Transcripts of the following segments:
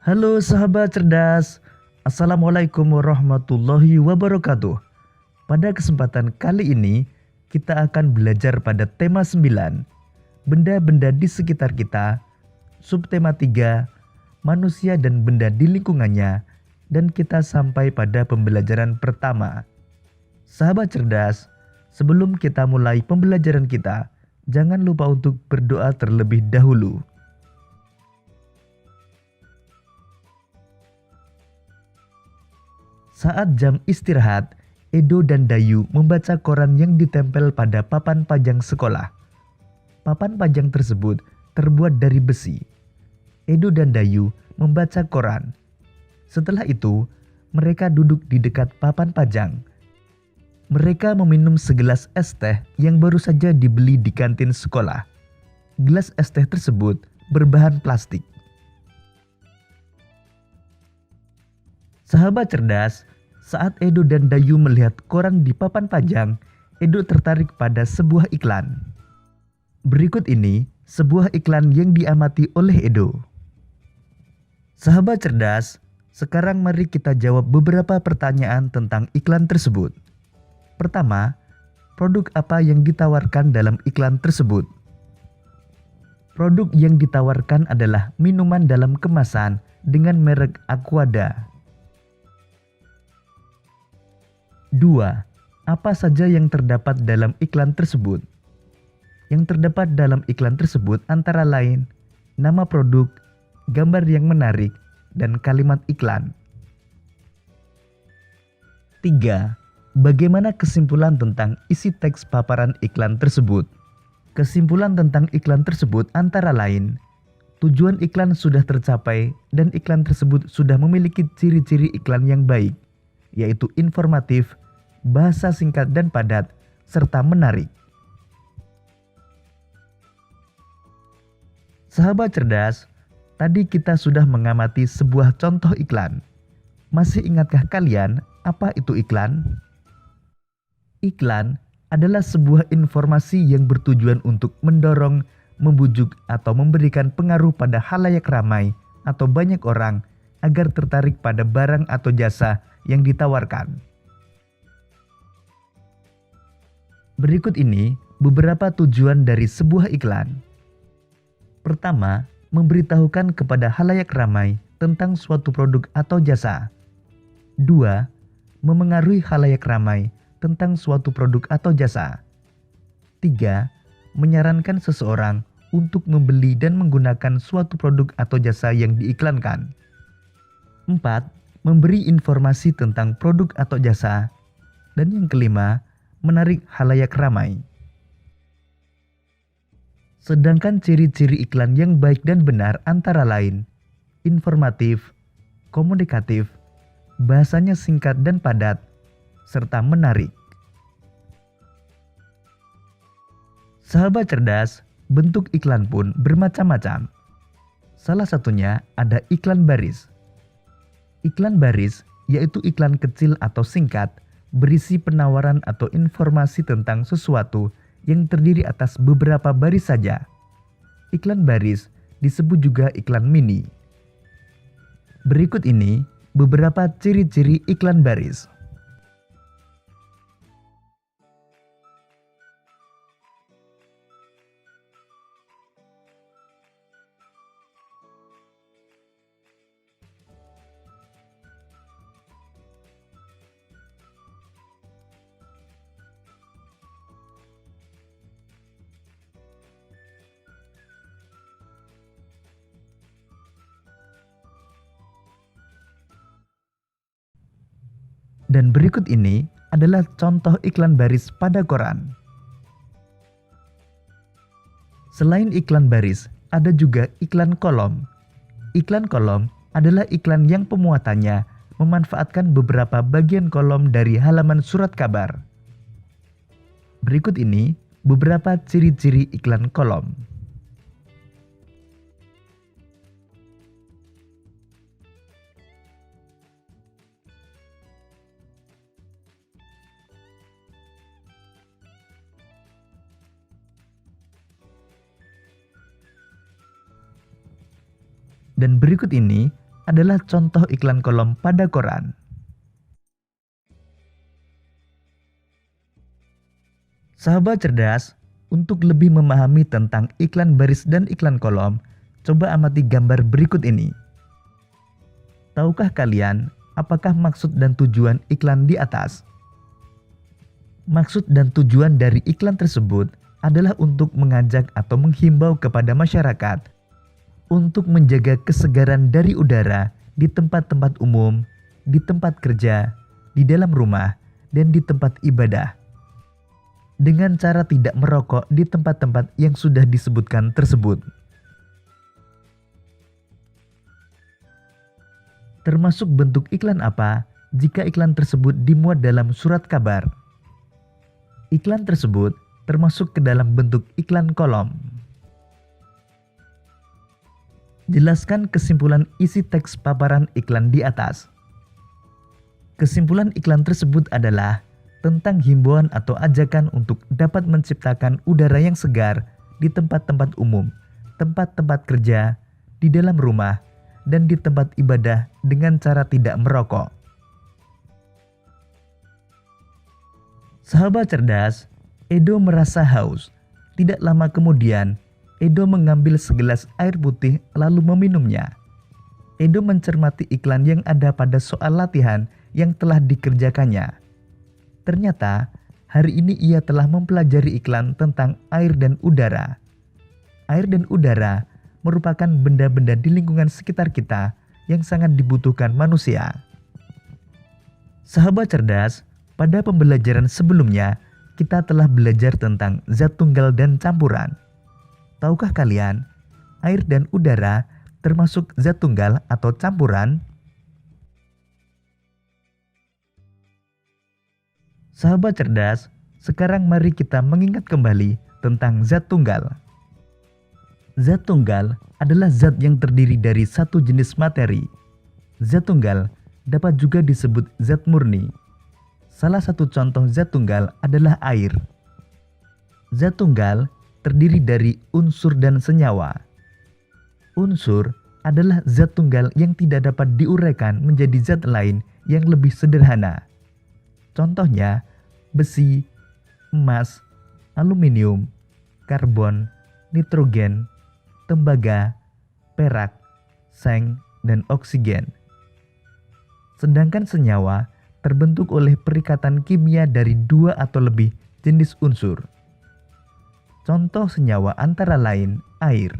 Halo sahabat cerdas, Assalamualaikum warahmatullahi wabarakatuh. Pada kesempatan kali ini, kita akan belajar pada tema 9, benda-benda di sekitar kita, subtema 3, manusia dan benda di lingkungannya, dan kita sampai pada pembelajaran pertama. Sahabat cerdas, sebelum kita mulai pembelajaran kita, jangan lupa untuk berdoa terlebih dahulu. Saat jam istirahat, Edo dan Dayu membaca koran yang ditempel pada papan pajang sekolah. Papan pajang tersebut terbuat dari besi. Edo dan Dayu membaca koran. Setelah itu, mereka duduk di dekat papan pajang. Mereka meminum segelas es teh yang baru saja dibeli di kantin sekolah. Gelas es teh tersebut berbahan plastik. Sahabat cerdas, saat Edo dan Dayu melihat koran di papan pajang, Edo tertarik pada sebuah iklan. Berikut ini sebuah iklan yang diamati oleh Edo. Sahabat cerdas, sekarang mari kita jawab beberapa pertanyaan tentang iklan tersebut. Pertama, produk apa yang ditawarkan dalam iklan tersebut? Produk yang ditawarkan adalah minuman dalam kemasan dengan merek Aquada. 2. Apa saja yang terdapat dalam iklan tersebut? Yang terdapat dalam iklan tersebut antara lain nama produk, gambar yang menarik, dan kalimat iklan. 3. Bagaimana kesimpulan tentang isi teks paparan iklan tersebut? Kesimpulan tentang iklan tersebut antara lain tujuan iklan sudah tercapai dan iklan tersebut sudah memiliki ciri-ciri iklan yang baik, yaitu informatif, bahasa singkat dan padat, serta menarik. Sahabat cerdas, tadi kita sudah mengamati sebuah contoh iklan. Masih ingatkah kalian apa itu iklan? Iklan adalah sebuah informasi yang bertujuan untuk mendorong, membujuk, atau memberikan pengaruh pada halayak ramai atau banyak orang agar tertarik pada barang atau jasa yang ditawarkan. Berikut ini beberapa tujuan dari sebuah iklan. Pertama, memberitahukan kepada halayak ramai tentang suatu produk atau jasa. 2. Memengaruhi halayak ramai tentang suatu produk atau jasa. 3. Menyarankan seseorang untuk membeli dan menggunakan suatu produk atau jasa yang diiklankan. 4. Memberi informasi tentang produk atau jasa. Dan yang kelima, menarik halayak ramai. Sedangkan ciri-ciri iklan yang baik dan benar antara lain informatif, komunikatif, bahasanya singkat dan padat, serta menarik. Sahabat cerdas, bentuk iklan pun bermacam-macam. Salah satunya ada iklan baris. Iklan baris yaitu iklan kecil atau singkat berisi penawaran atau informasi tentang sesuatu yang terdiri atas beberapa baris saja. Iklan baris disebut juga iklan mini. Berikut ini beberapa ciri-ciri iklan baris. Dan berikut ini adalah contoh iklan baris pada koran. Selain iklan baris, ada juga iklan kolom. Iklan kolom adalah iklan yang pemuatannya memanfaatkan beberapa bagian kolom dari halaman surat kabar. Berikut ini beberapa ciri-ciri iklan kolom. Dan berikut ini adalah contoh iklan kolom pada koran. Sahabat cerdas, untuk lebih memahami tentang iklan baris dan iklan kolom, coba amati gambar berikut ini. Tahukah kalian apakah maksud dan tujuan iklan di atas? Maksud dan tujuan dari iklan tersebut adalah untuk mengajak atau menghimbau kepada masyarakat untuk menjaga kesegaran dari udara di tempat-tempat umum, di tempat kerja, di dalam rumah, dan di tempat ibadah, dengan cara tidak merokok di tempat-tempat yang sudah disebutkan tersebut. Termasuk bentuk iklan apa jika iklan tersebut dimuat dalam surat kabar? Iklan tersebut termasuk ke dalam bentuk iklan kolom. Jelaskan kesimpulan isi teks paparan iklan di atas. Kesimpulan iklan tersebut adalah tentang himbauan atau ajakan untuk dapat menciptakan udara yang segar di tempat-tempat umum, tempat-tempat kerja, di dalam rumah, dan di tempat ibadah dengan cara tidak merokok. Sahabat cerdas, Edo merasa haus. Tidak lama kemudian, Edo mengambil segelas air putih lalu meminumnya. Edo mencermati iklan yang ada pada soal latihan yang telah dikerjakannya. Ternyata, hari ini ia telah mempelajari iklan tentang air dan udara. Air dan udara merupakan benda-benda di lingkungan sekitar kita yang sangat dibutuhkan manusia. Sahabat cerdas, pada pembelajaran sebelumnya, kita telah belajar tentang zat tunggal dan campuran. Tahukah kalian, air dan udara termasuk zat tunggal atau campuran? Sahabat cerdas, sekarang mari kita mengingat kembali tentang zat tunggal. Zat tunggal adalah zat yang terdiri dari satu jenis materi. Zat tunggal dapat juga disebut zat murni. Salah satu contoh zat tunggal adalah air. Zat tunggal terdiri dari unsur dan senyawa. Unsur adalah zat tunggal yang tidak dapat diuraikan menjadi zat lain yang lebih sederhana. Contohnya, besi, emas, aluminium, karbon, nitrogen, tembaga, perak, seng, dan oksigen. Sedangkan senyawa terbentuk oleh perikatan kimia dari dua atau lebih jenis unsur. Contoh senyawa antara lain air.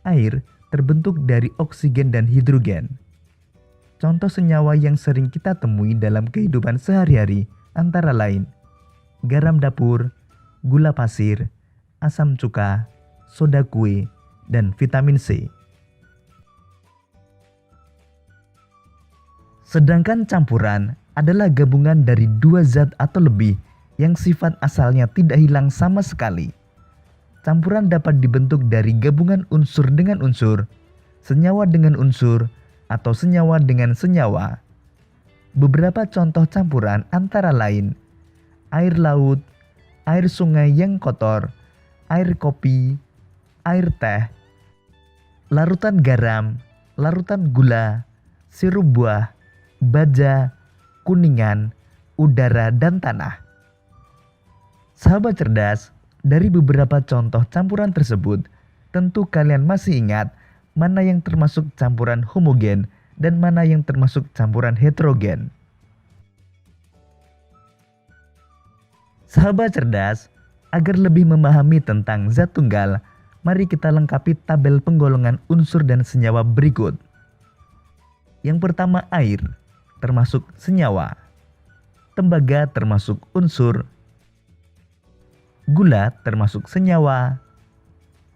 Air terbentuk dari oksigen dan hidrogen. Contoh senyawa yang sering kita temui dalam kehidupan sehari-hari antara lain garam dapur, gula pasir, asam cuka, soda kue, dan vitamin C. Sedangkan campuran adalah gabungan dari dua zat atau lebih yang sifat asalnya tidak hilang sama sekali. Campuran dapat dibentuk dari gabungan unsur dengan unsur, senyawa dengan unsur, atau senyawa dengan senyawa. Beberapa contoh campuran antara lain air laut, air sungai yang kotor, air kopi, air teh, larutan garam, larutan gula, sirup buah, baja, kuningan, udara, dan tanah. Sahabat cerdas, dari beberapa contoh campuran tersebut, tentu kalian masih ingat mana yang termasuk campuran homogen dan mana yang termasuk campuran heterogen. Sahabat cerdas, agar lebih memahami tentang zat tunggal, mari kita lengkapi tabel penggolongan unsur dan senyawa berikut. Yang pertama air, termasuk senyawa. Tembaga termasuk unsur. Gula termasuk senyawa.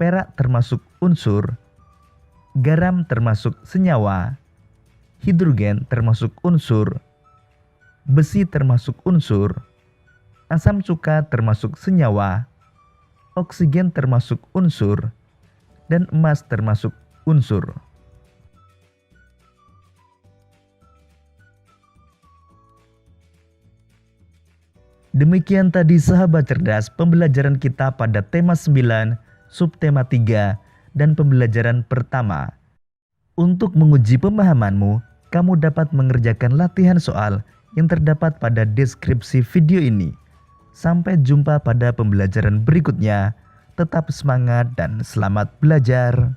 Perak termasuk unsur. Garam termasuk senyawa. Hidrogen termasuk unsur. Besi termasuk unsur. Asam cuka termasuk senyawa. Oksigen termasuk unsur. Dan emas termasuk unsur. Demikian tadi sahabat cerdas pembelajaran kita pada tema 9, subtema 3, dan pembelajaran pertama. Untuk menguji pemahamanmu, kamu dapat mengerjakan latihan soal yang terdapat pada deskripsi video ini. Sampai jumpa pada pembelajaran berikutnya. Tetap semangat dan selamat belajar.